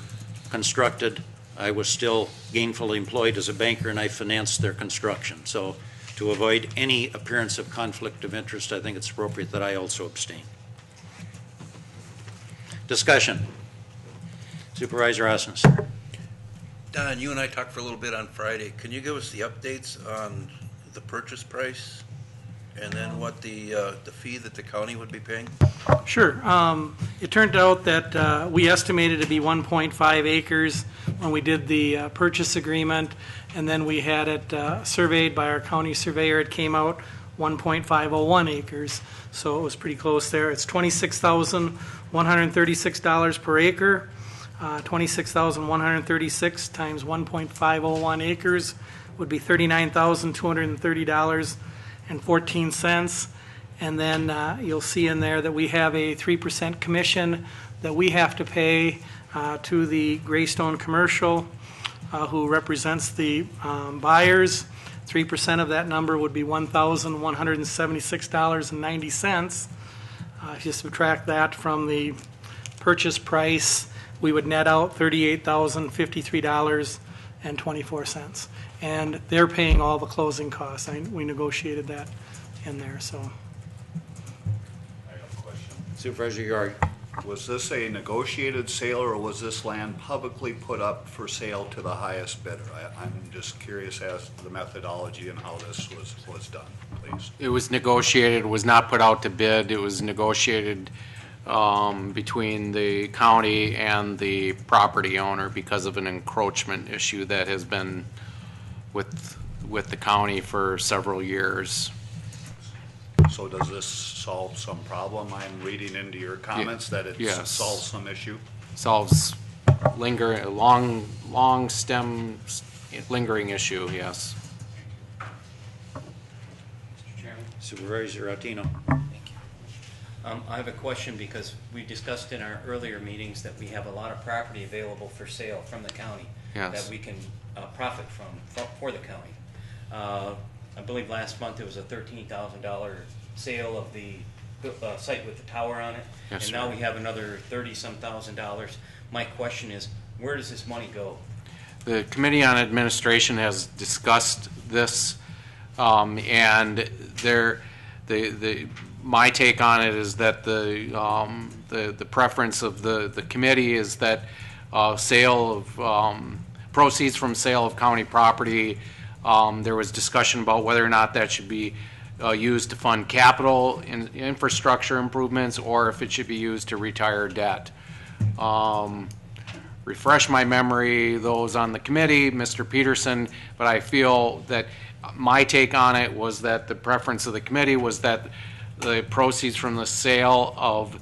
constructed, I was still gainfully employed as a banker, and I financed their construction. So to avoid any appearance of conflict of interest, I think it's appropriate that I also abstain. Discussion. Supervisor Osnes.
Don, you and I talked for a little bit on Friday. Can you give us the updates on the purchase price and then what the fee that the county would be paying?
Sure. It turned out that we estimated to be 1.5 acres when we did the purchase agreement, and then we had it surveyed by our county surveyor. It came out 1.501 acres, so it was pretty close there. It's $26,136 per acre. 26,136 times 1.501 acres would be $39,230.14. And then you'll see in there that we have a 3% commission that we have to pay to the Greystone Commercial, who represents the buyers. 3% of that number would be $1,176.90. If you subtract that from the purchase price, we would net out $38,053.24. And they're paying all the closing costs. We negotiated that in there, so.
I have a question.
Supervisor Yard.
Was this a negotiated sale, or was this land publicly put up for sale to the highest bidder? I'm just curious as to the methodology and how this was done, please.
It was negotiated, was not put out to bid. It was negotiated between the county and the property owner because of an encroachment issue that has been with the county for several years.
So does this solve some problem? I'm reading into your comments that it
Yes.
solves some issue.
Solves long stem lingering issue, yes.
Mr. Chairman.
Supervisor Attino.
I have a question because we discussed in our earlier meetings that we have a lot of property available for sale from the county
Yes.
that we can profit from for the county. I believe last month it was a $13,000 sale of the site with the tower on it.
Yes,
and
sir.
now we have another $30-some thousand. My question is, where does this money go?
The Committee on Administration has discussed this, and my take on it is that the preference of the committee is that sale of proceeds from sale of county property. There was discussion about whether or not that should be used to fund capital infrastructure improvements, or if it should be used to retire debt. Refresh my memory, those on the committee, Mr. Peterson, but I feel that my take on it was that the preference of the committee was that the proceeds from the sale of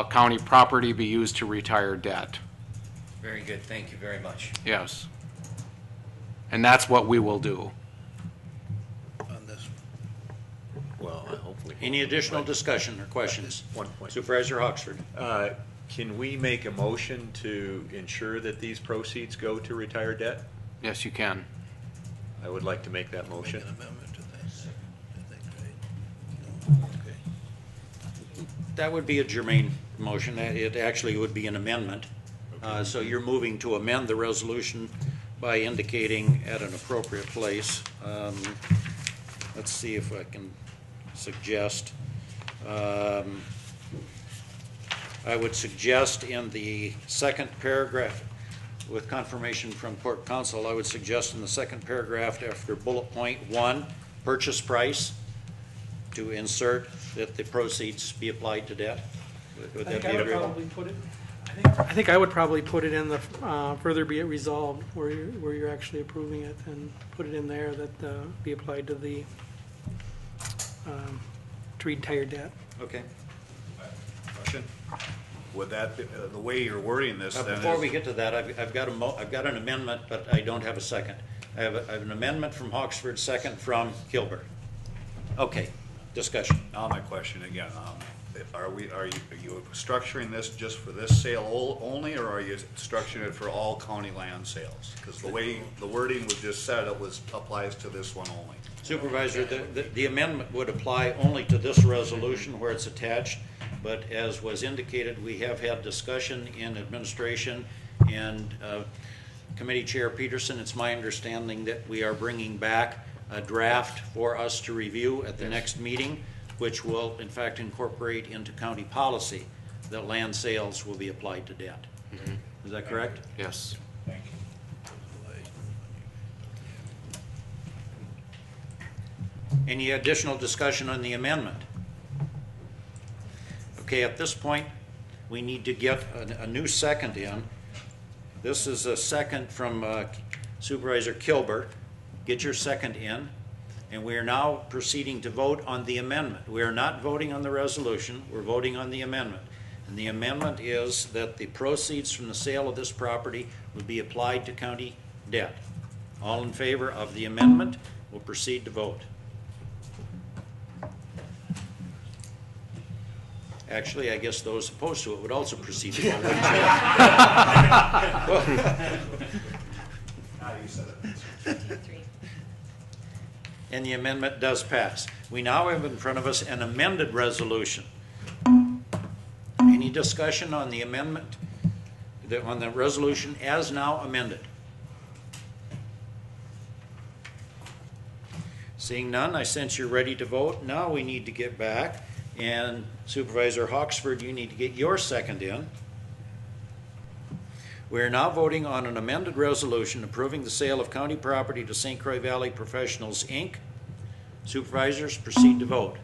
county property be used to retire debt.
Very good. Thank you very much.
Yes. And that's what we will do.
On this.
Well, hopefully.
Any additional discussion or questions?
One point.
Supervisor Hawksford.
Can we make a motion to ensure that these proceeds go to retire debt?
Yes, you can.
I would like to make that motion.
An amendment to this, I think, right? Okay.
That would be a germane motion. It actually would be an amendment. So you're moving to amend the resolution by indicating at an appropriate place. Let's see if I can suggest. I would suggest in the second paragraph, with confirmation from Court Counsel, I would suggest in the second paragraph after bullet point 1, purchase price, to insert that the proceeds be applied to debt. Would that be agreeable?
I I think I would probably put it in the further be it resolved, where you're actually approving it, and put it in there that be applied to the to retire debt.
Okay.
Question? Would that, be- the way you're wording this then
Before
is-
we get to that, I've got an amendment, but I don't have a second. I have an amendment from Hawksford, second from Kilburg. Okay, discussion.
Now my question again, are you structuring this just for this sale only, or are you structuring it for all county land sales? Because the way the wording was just said, it applies to this one only.
Supervisor, the amendment would apply only to this resolution where it's attached, but as was indicated, we have had discussion in administration and Committee Chair Peterson, it's my understanding that we are bringing back a draft for us to review at the next meeting, which will in fact incorporate into county policy that land sales will be applied to debt.
Mm-hmm.
Is that correct?
Yes.
Thank you.
Any additional discussion on the amendment? Okay, at this point, we need to get a new second in. This is a second from Supervisor Kilbert. Get your second in. And we are now proceeding to vote on the amendment. We are not voting on the resolution, we're voting on the amendment. And the amendment is that the proceeds from the sale of this property would be applied to county debt. All in favor of the amendment will proceed to vote. Actually, I guess those opposed to it would also proceed to vote. And the amendment does pass. We now have in front of us an amended resolution. Any discussion on the amendment, on the resolution as now amended? Seeing none, I sense you're ready to vote. Now we need to get back, and Supervisor Hawksford, you need to get your second in. We are now voting on an amended resolution approving the sale of county property to St. Croix Valley Professionals, Inc. Supervisors, proceed to vote.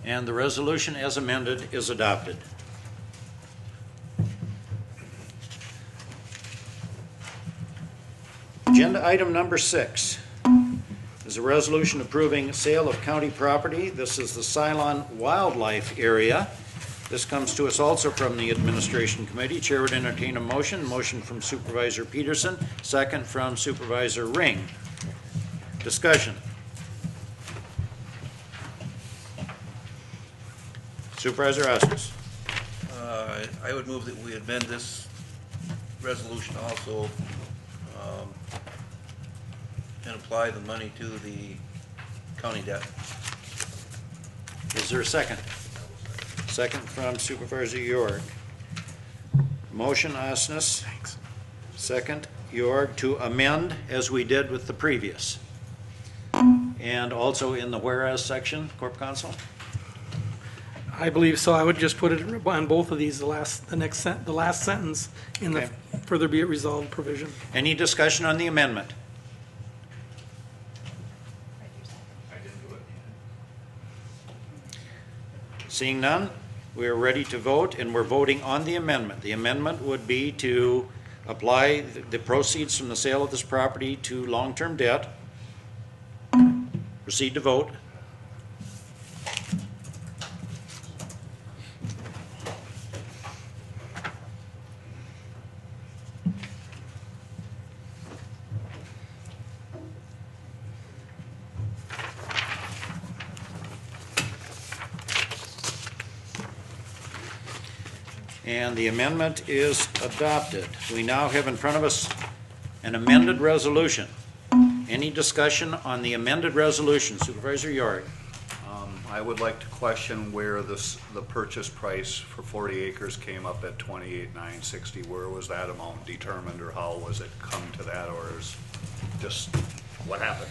And the resolution as amended is adopted. Agenda item number 6 is a resolution approving sale of county property. This is the Ceylon Wildlife Area. This comes to us also from the Administration Committee. Chair would entertain a motion. Motion from Supervisor Peterson, second from Supervisor Ring. Discussion. Supervisor Asmus.
I would move that we amend this resolution also and apply the money to the county debt.
Is there a second? Second from Supervisor York. Motion Asmus. Second York to amend as we did with the previous. And also in the whereas section, Corp Counsel?
I believe so. I would just put it on both of these, the last sentence in
Okay.
the further be it resolved provision.
Any discussion on the amendment? Seeing none, we are ready to vote, and we're voting on the amendment. The amendment would be to apply the proceeds from the sale of this property to long-term debt. Proceed to vote. And the amendment is adopted. We now have in front of us an amended resolution. Any discussion on the amended resolution? Supervisor York.
I would like to question where the purchase price for 40 acres came up at $28,960. Where was that amount determined, or how was it come to that, or is just what happened?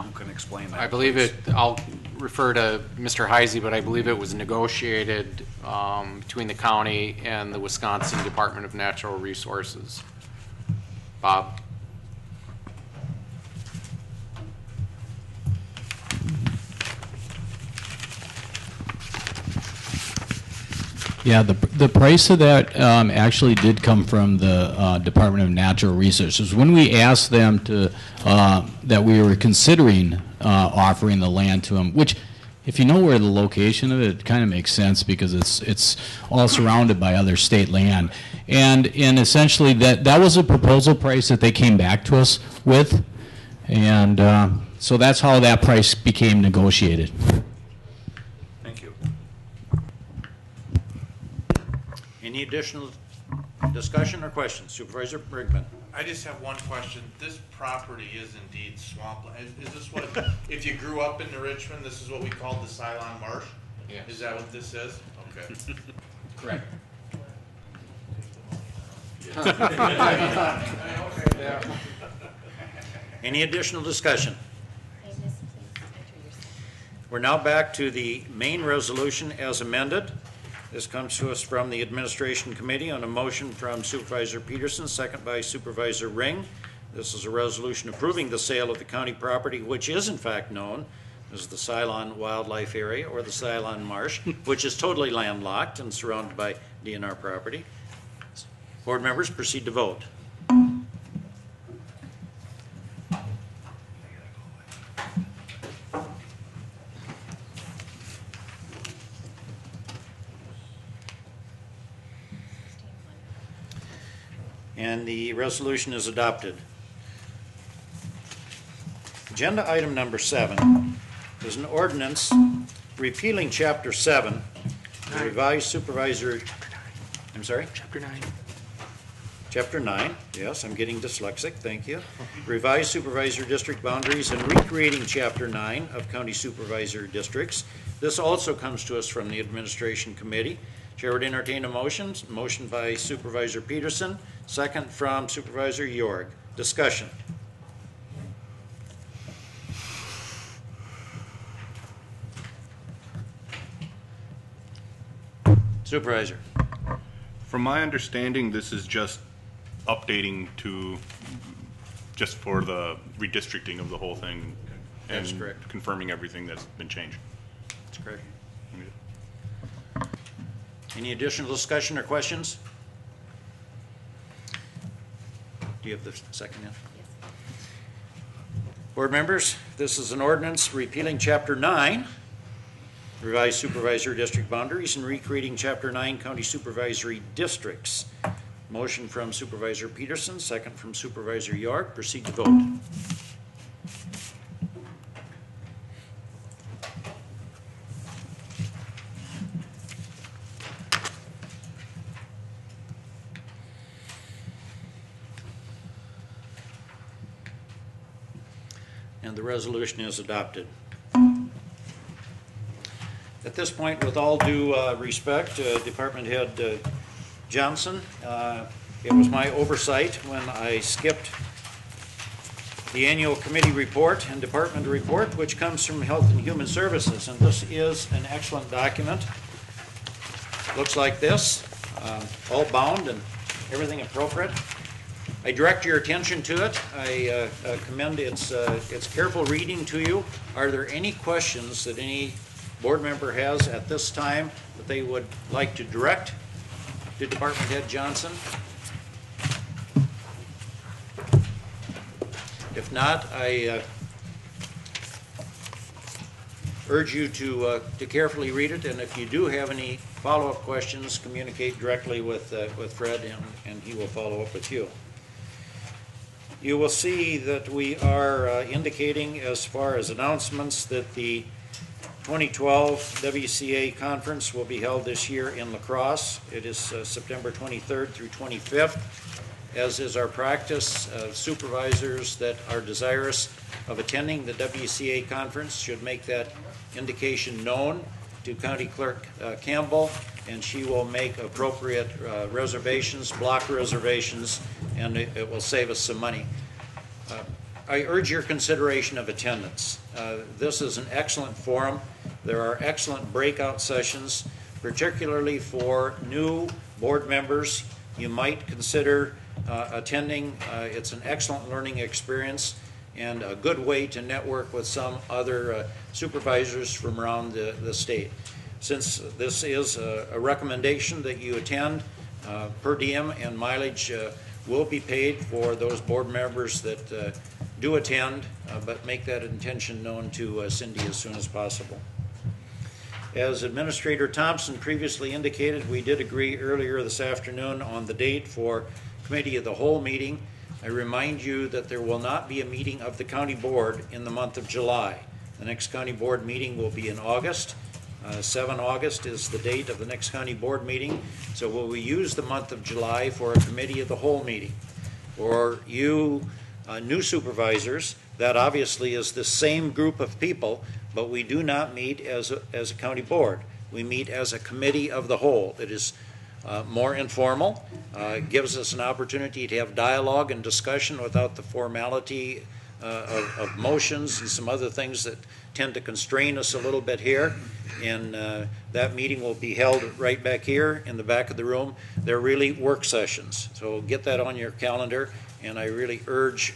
Who can explain that?
I believe
please?
I'll refer to Mr. Heisey, but I believe it was negotiated between the county and the Wisconsin Department of Natural Resources. Bob?
Yeah, the price of that actually did come from the Department of Natural Resources. When we asked them to, that we were considering offering the land to them, which, if you know where the location of it kind of makes sense because it's all surrounded by other state land. And essentially that was a proposal price that they came back to us with. And so that's how that price became negotiated.
Thank you.
Any additional discussion or questions? Supervisor Brinkman.
I just have one question. This property is indeed swampland. Is this what, if you grew up in New Richmond, this is what we called the Ceylon Marsh?
Yes.
Is that what this is? Okay.
Correct.
Any additional discussion? We're now back to the main resolution as amended. This comes to us from the Administration Committee on a motion from Supervisor Peterson, second by Supervisor Ring. This is a resolution approving the sale of the county property, which is in fact known as the Ceylon Wildlife Area or the Ceylon Marsh, which is totally landlocked and surrounded by DNR property. Board members, proceed to vote. And the resolution is adopted. Agenda item number 7 is an ordinance repealing Chapter 7, the revised supervisor. I'm sorry?
Chapter 9.
Chapter 9, yes, I'm getting dyslexic, thank you. Revised supervisor district boundaries and recreating Chapter 9 of county supervisor districts. This also comes to us from the Administration Committee. Chair would entertain a motion. Motion by Supervisor Peterson, second from Supervisor York. Discussion. Supervisor.
From my understanding, this is just updating just for the redistricting of the whole thing.
That's
and
correct.
Confirming everything that's been changed.
That's correct. Any additional discussion or questions? Do you have the second in? Yes. Board members, this is an ordinance repealing Chapter 9, revised supervisor district boundaries, and recreating Chapter 9 county supervisory districts. Motion from Supervisor Peterson, second from Supervisor York. Proceed to vote. And the resolution is adopted. At this point, with all due respect, Department Head Johnson, it was my oversight when I skipped the annual committee report and department report, which comes from Health and Human Services. And this is an excellent document. Looks like this, all bound and everything appropriate. I direct your attention to it. I commend its careful reading to you. Are there any questions that any board member has at this time that they would like to direct to Department Head Johnson? If not, I urge you to carefully read it, and if you do have any follow-up questions, communicate directly with Fred, and he will follow up with you. You will see that we are indicating, as far as announcements, that the 2012 WCA conference will be held this year in La Crosse. It is September 23rd through 25th. As is our practice, supervisors that are desirous of attending the WCA conference should make that indication known to County Clerk Campbell, and she will make appropriate reservations, block reservations, and it will save us some money. I urge your consideration of attendance. This is an excellent forum. There are excellent breakout sessions, particularly for new board members. You might consider attending. It's an excellent learning experience and a good way to network with some other supervisors from around the state. Since this is a recommendation that you attend, per diem and mileage will be paid for those board members that do attend, but make that intention known to Cindy as soon as possible. As Administrator Thompson previously indicated, we did agree earlier this afternoon on the date for Committee of the Whole meeting. I remind you that there will not be a meeting of the County Board in the month of July. The next County Board meeting will be in August. 7 August is the date of the next County Board meeting, so will we use the month of July for a Committee of the Whole meeting? For you new supervisors, that obviously is the same group of people, but we do not meet as a county board. We meet as a committee of the whole. It is more informal, gives us an opportunity to have dialogue and discussion without the formality of motions and some other things that tend to constrain us a little bit here. And that meeting will be held right back here in the back of the room. They're really work sessions, so get that on your calendar. And I really urge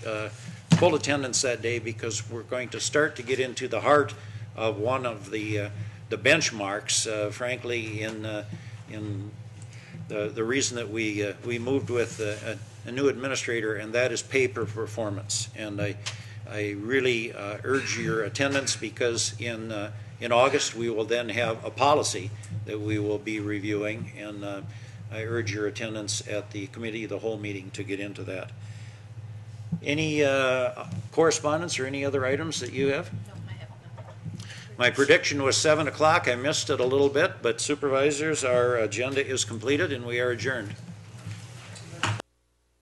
full attendance that day, because we're going to start to get into the heart of one of the benchmarks, frankly, in the reason that we moved with a new administrator, and that is pay per performance. And I really urge your attendance, because in August we will then have a policy that we will be reviewing, and I urge your attendance at the Committee of the Whole meeting to get into that. Any correspondence or any other items that you have? No, I have nothing. My prediction was 7 o'clock. I missed it a little bit, but supervisors, our agenda is completed and we are adjourned.